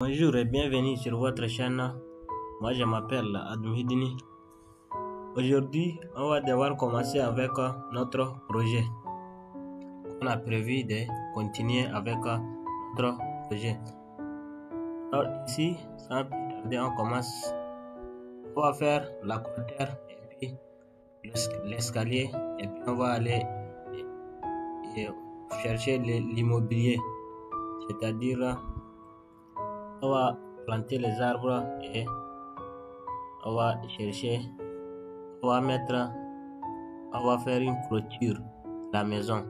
Bonjour et bienvenue sur votre chaîne. Moi, je m'appelle Adam Hidini. Aujourd'hui, on va devoir commencer avec notre projet. On a prévu de continuer avec notre projet. Alors ici, sans plus tarder, on commence. On va faire la clôture et puis l'escalier et puis on va aller chercher l'immobilier. C'est-à-dire, on va planter les arbres et on va chercher, on va faire une clôture de la maison.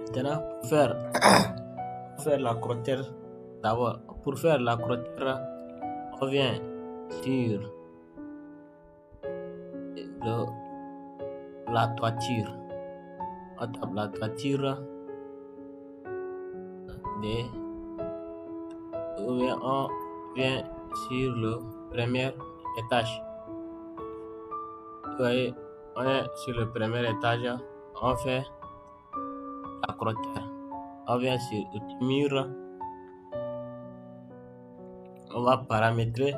Maintenant, pour faire la clôture, d'abord, pour faire la clôture, on vient sur la toiture. On tape la toiture on vient sur le premier étage. Vous voyez, on est sur le premier étage, on fait la clôture. On vient sur le mur, on va paramétrer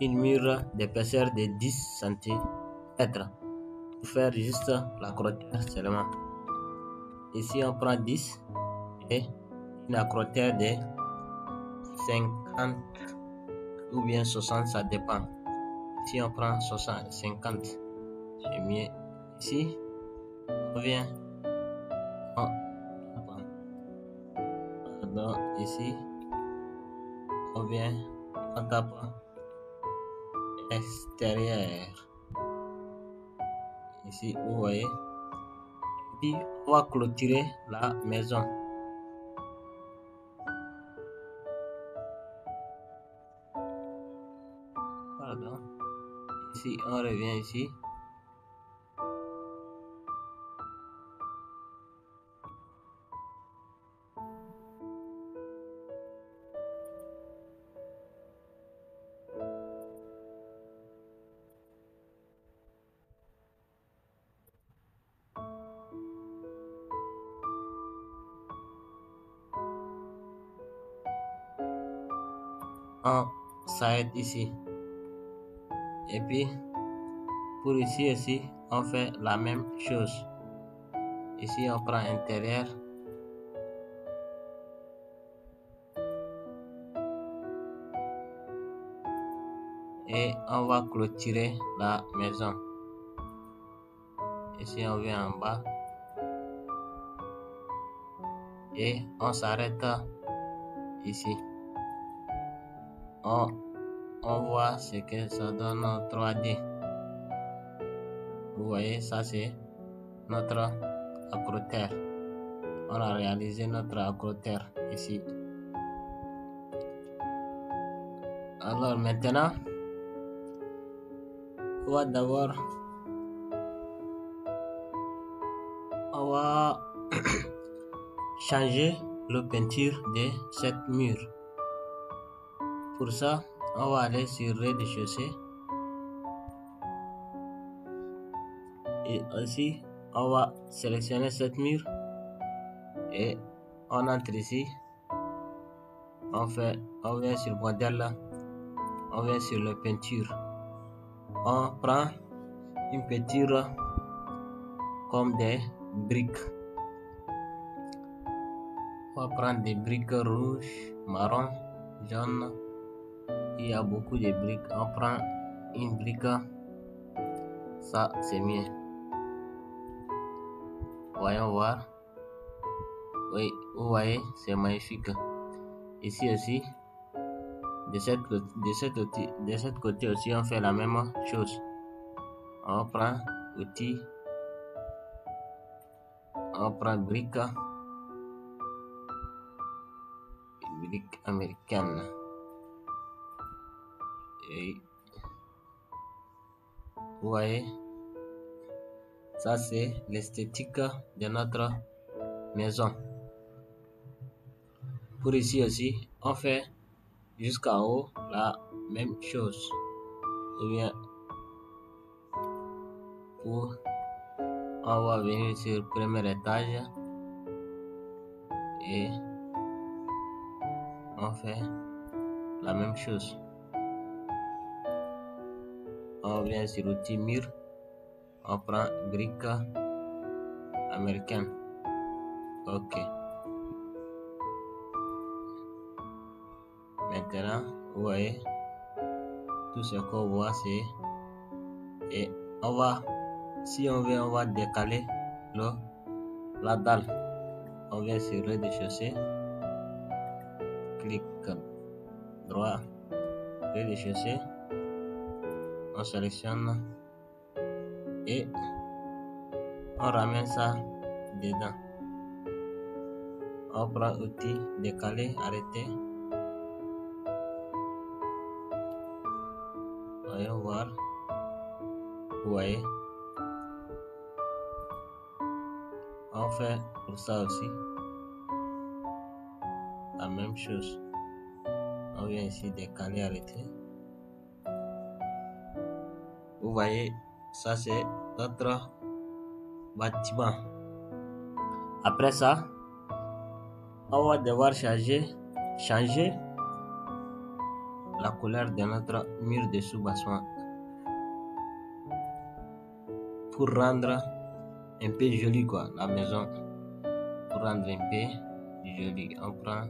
une mur d'épaisseur de 10 cm pour faire juste la clôture seulement. Ici, on prend 10 et une clôture de 50 ou bien 60, ça dépend. Ici, on prend 60, 50, c'est mieux. Ici, on vient, ici, on tape extérieur. Ici, vous voyez. Puis, on va clôturer la maison. Pardon. Ici, on revient ici. On s'arrête ici. Et puis, pour ici aussi, on fait la même chose. Ici, on prend intérieur. Et on va clôturer la maison. Ici, on vient en bas. Et on s'arrête ici. On voit ce que ça donne en 3D. Vous voyez, ça c'est notre accroteur. On a réalisé notre accroteur ici. Alors maintenant, on va d'abord changer la peinture de cette mur. Pour ça, on va aller sur rez-de-chaussée. Et aussi, on va sélectionner cette mur. Et on entre ici. On vient sur modèle. On vient sur la peinture. On prend une peinture comme des briques. On va prendre des briques rouges, marron, jaune. Il y a beaucoup de briques. On prend une brique. Ça, c'est mieux. Voyons voir. Oui, vous voyez, c'est magnifique. Ici aussi, de cette côté aussi, on fait la même chose. On prend outil, on prend brique américaine. Et vous voyez, ça c'est l'esthétique de notre maison. Pour ici aussi, on fait jusqu'en haut la même chose. Ou bien, on va venir sur le premier étage et on fait la même chose. On vient sur l'outil mur, on prend brique américaine. Ok. Maintenant, vous voyez, tout ce qu'on voit c'est, et on va, si on veut, on va décaler la dalle. On vient sur rez-de-chaussée, clic droit, rez-de-chaussée, on sélectionne et on ramène ça dedans. On prend outil décaler, arrêter. Voyons voir. Vous voyez. On fait pour ça aussi la même chose. On vient ici décaler, arrêter. Vous voyez, ça c'est notre bâtiment. Après ça, on va devoir changer la couleur de notre mur de sous-bassement pour rendre un peu joli la maison. Pour rendre un peu joli, on prend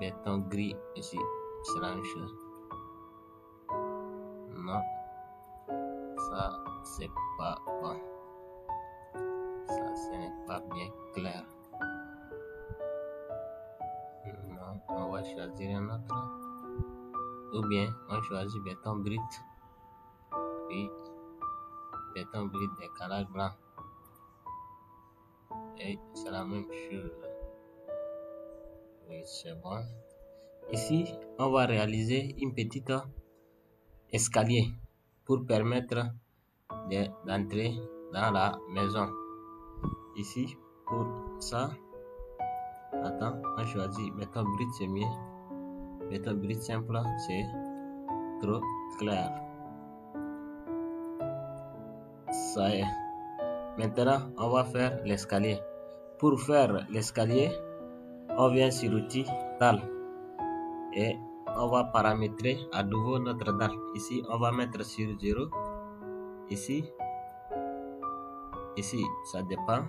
béton gris ici, c'est la même chose. Non, ça c'est pas bon, ça ce n'est pas bien clair. Non, on va choisir un autre, ou bien on choisit béton brut, puis béton brut décalage blanc, et c'est la même chose. Oui, c'est bon. Ici, on va réaliser une petite escalier pour permettre d'entrer dans la maison. Ici, pour ça, attends, on choisit béton brut, c'est mieux. Béton brut simple, c'est trop clair. Ça y est. Maintenant, on va faire l'escalier. Pour faire l'escalier, on vient sur l'outil dalle et on va paramétrer à nouveau notre dalle. Ici, on va mettre sur 0. Ici, ça dépend.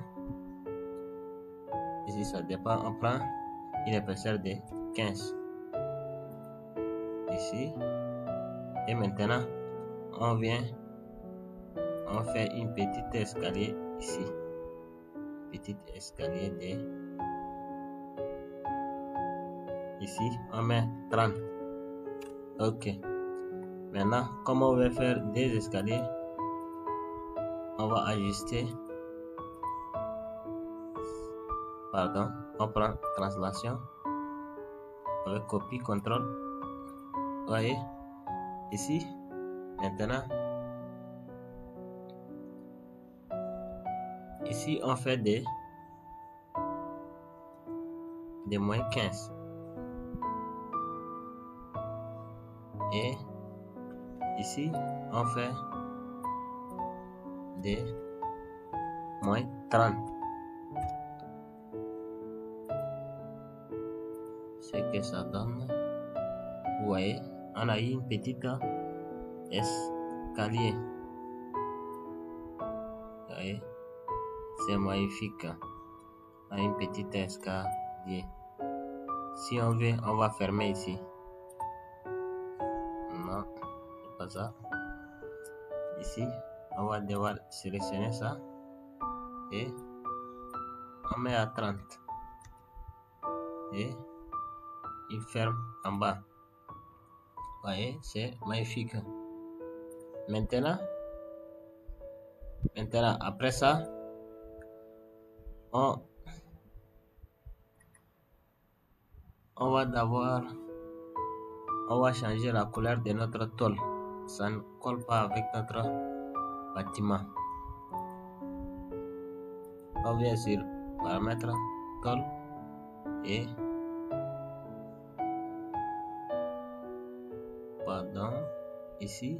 Ici, ça dépend. On prend une épaisseur de 15. Ici. Et maintenant, on fait une petite escalier ici. Petit escalier de... Ici, on met 30. Ok. Maintenant, comme on veut faire des escaliers, on va ajuster. Pardon, on prend translation avec copie, contrôle. Voyez, ici, maintenant, ici on fait des moins 15. Et ici, on fait des moins 30. Ce que ça donne, vous voyez, on a eu une petite escalier. Vous voyez, c'est magnifique. On a une petite escalier. Si on veut, on va fermer ici. Non, c'est pas ça. Ici, on va devoir sélectionner ça et on met à 30 et il ferme en bas. Vous voyez, c'est magnifique. Maintenant, après ça, on va changer la couleur de notre tôle. Ça ne colle pas avec notre bâtiment. On vient sur paramètres, tôle et pardon, ici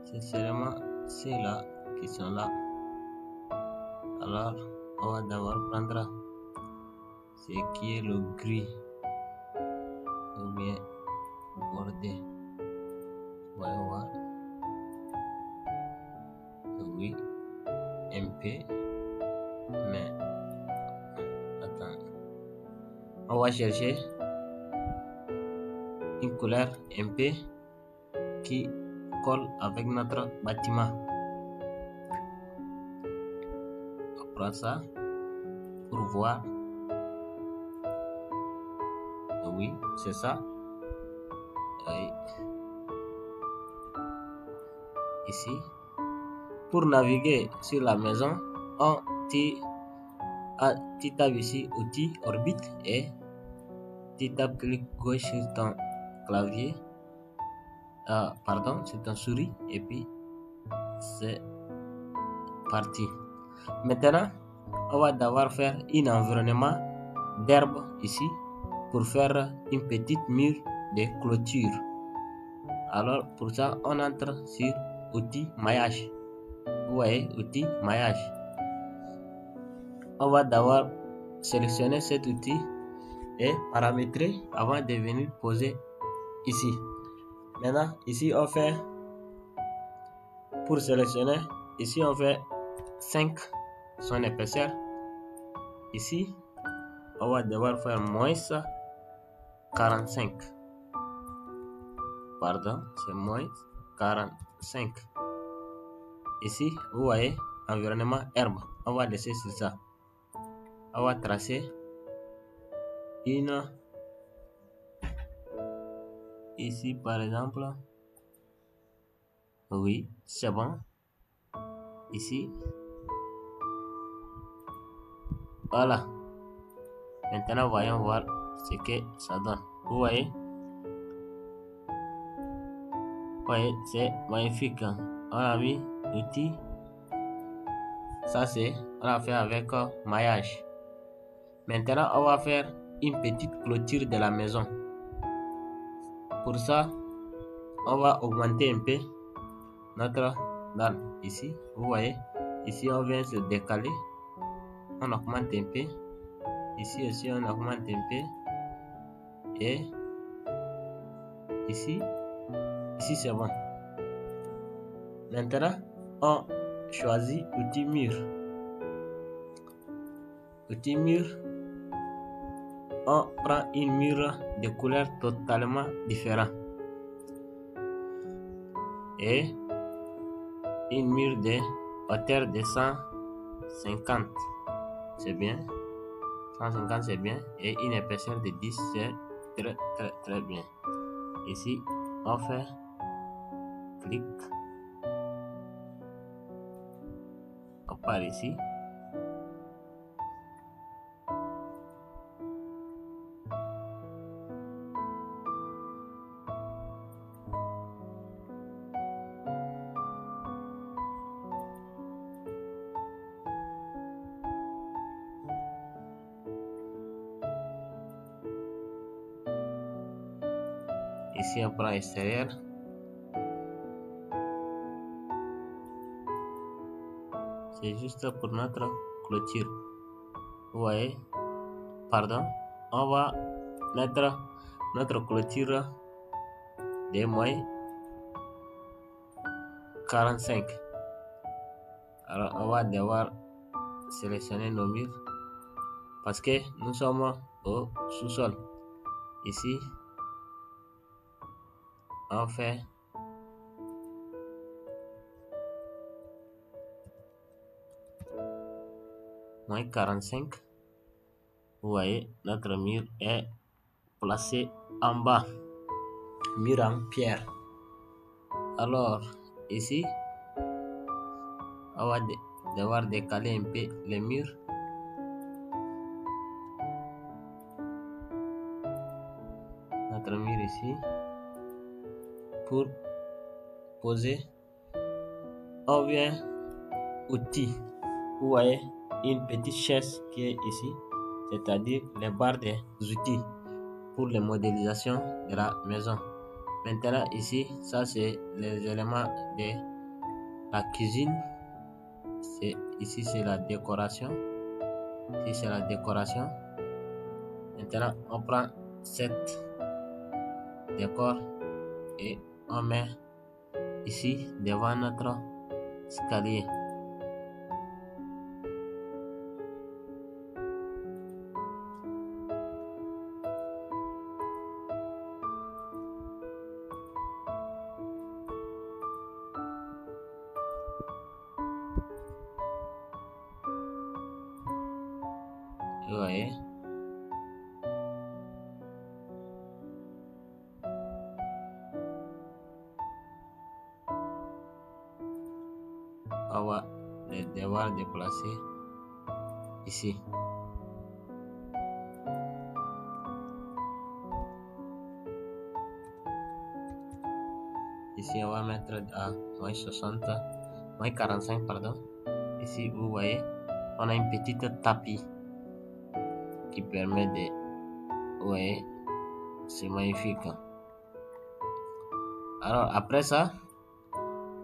c'est seulement ceux-là qui sont là. Alors on va d'abord prendre ce qui est le gris ou bien bordé. Voyons voir. Oui, un peu, mais attends. On va chercher une couleur un peu qui colle avec notre bâtiment. On prend ça pour voir. Oui, c'est ça. Oui. Ici. Pour naviguer sur la maison, tu tapes ici outil orbite et tu tapes clic gauche sur ton clavier. Pardon, sur ton souris et puis c'est parti. Maintenant, on va devoir faire un environnement d'herbe ici pour faire une petite mur de clôture. Alors pour ça, on entre sur outil maillage. Vous voyez, outil maillage. On va d'abord sélectionner cet outil et paramétrer avant de venir poser ici. Maintenant, ici on fait, pour sélectionner, ici on fait 5 son épaisseur. Ici, on va devoir faire moins 45. Pardon, c'est moins 45. Ici, vous voyez, environnement herbe. On va laisser sur ça. On va tracer une. Ici, par exemple. Oui, c'est bon. Ici. Voilà. Maintenant, voyons voir ce que ça donne. Vous voyez? Oui, c'est magnifique. On a mis l'outil. Ça, on a fait avec maillage. Maintenant, on va faire une petite clôture de la maison. Pour ça, on va augmenter un peu notre dalle. Ici, vous voyez, ici on vient se décaler. On augmente un peu. Ici aussi, on augmente un peu. Et ici c'est bon. Maintenant, on choisit outil mur. Outil mur, on prend une mur de couleur totalement différente. Et une mur de hauteur de 150. C'est bien. 150 c'est bien. Et une épaisseur de 10 c'est très bien. Ici, on fait clic. On part ici. Ici, on prend extérieur. C'est juste pour notre clôture. Vous voyez? Pardon. On va mettre notre clôture de moins 45. Alors, on va devoir sélectionner nos murs parce que nous sommes au sous-sol. Ici, on fait moins 45. Vous voyez, notre mur est placé en bas. Mur en pierre. Alors, ici, on va devoir décaler un peu les murs. Notre mur ici. Pour poser, on vient outil. Vous voyez une petite chaise qui est ici, c'est-à-dire les barres des outils pour les modélisations de la maison. Maintenant ici, ça c'est les éléments de la cuisine. Ici c'est la décoration. Ici c'est la décoration. Maintenant on prend cette décor et on met ici devant notre escalier. Vous voyez, on va devoir déplacer ici. Ici on va mettre à moins 60, moins 45 pardon. Ici vous voyez, on a une petite tapis qui permet de, vous voyez, c'est magnifique. Alors après ça,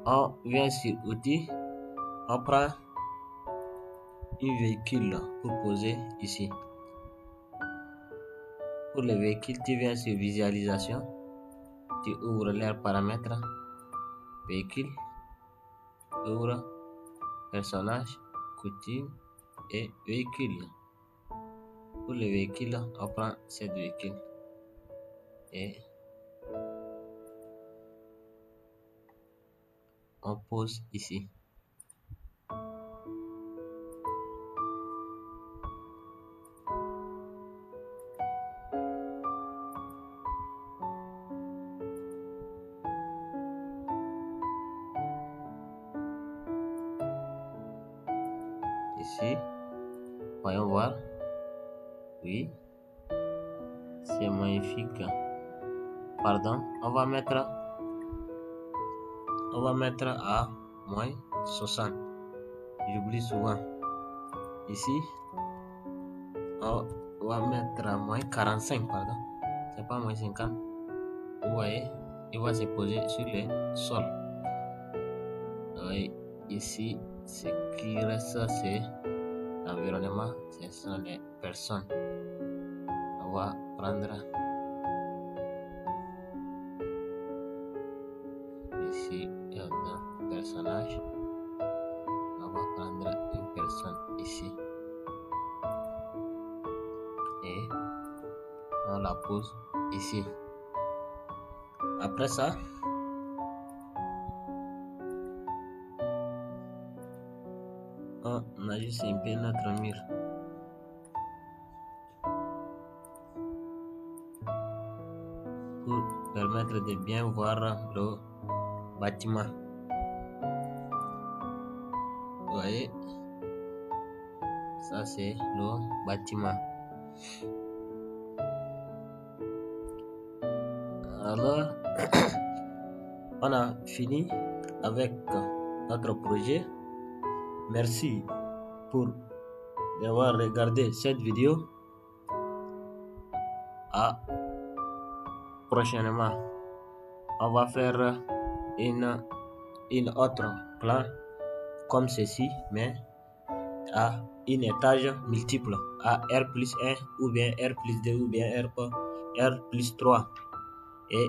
on vient sur outils, on prend un véhicule pour poser ici. Pour le véhicule, tu viens sur visualisation, tu ouvres leurs paramètres, véhicule, ouvre personnage, coutume et véhicule. Pour le véhicule, on prend cet véhicule et on pose ici. Ici, voyons voir. Oui, c'est magnifique. Pardon, on va mettre à moins 60. J'oublie souvent. Ici, on va mettre à moins 45, pardon. C'est pas moins 50. Vous voyez, il va se poser sur le sol. Oui, ici, ce qui reste, c'est l'environnement, ce sont les personnes. On va prendre ici un personnage. On va prendre une personne ici et on la pose ici. Après ça, on ajuste un peu notre mur. Pour permettre de bien voir le bâtiment. Vous voyez, ça c'est le bâtiment. Alors, on a fini avec notre projet. Merci pour d'avoir regardé cette vidéo. À prochainement. On va faire une autre plan comme ceci, mais à un étage multiple, à R plus 1 ou bien R plus 2 ou bien R plus 3. Et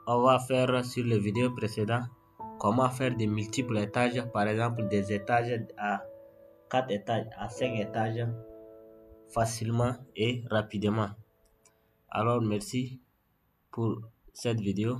on va faire sur les vidéos précédentes comment faire des multiples étages, par exemple des étages à 4 étages, à 5 étages facilement et rapidement. Alors merci pour cette vidéo.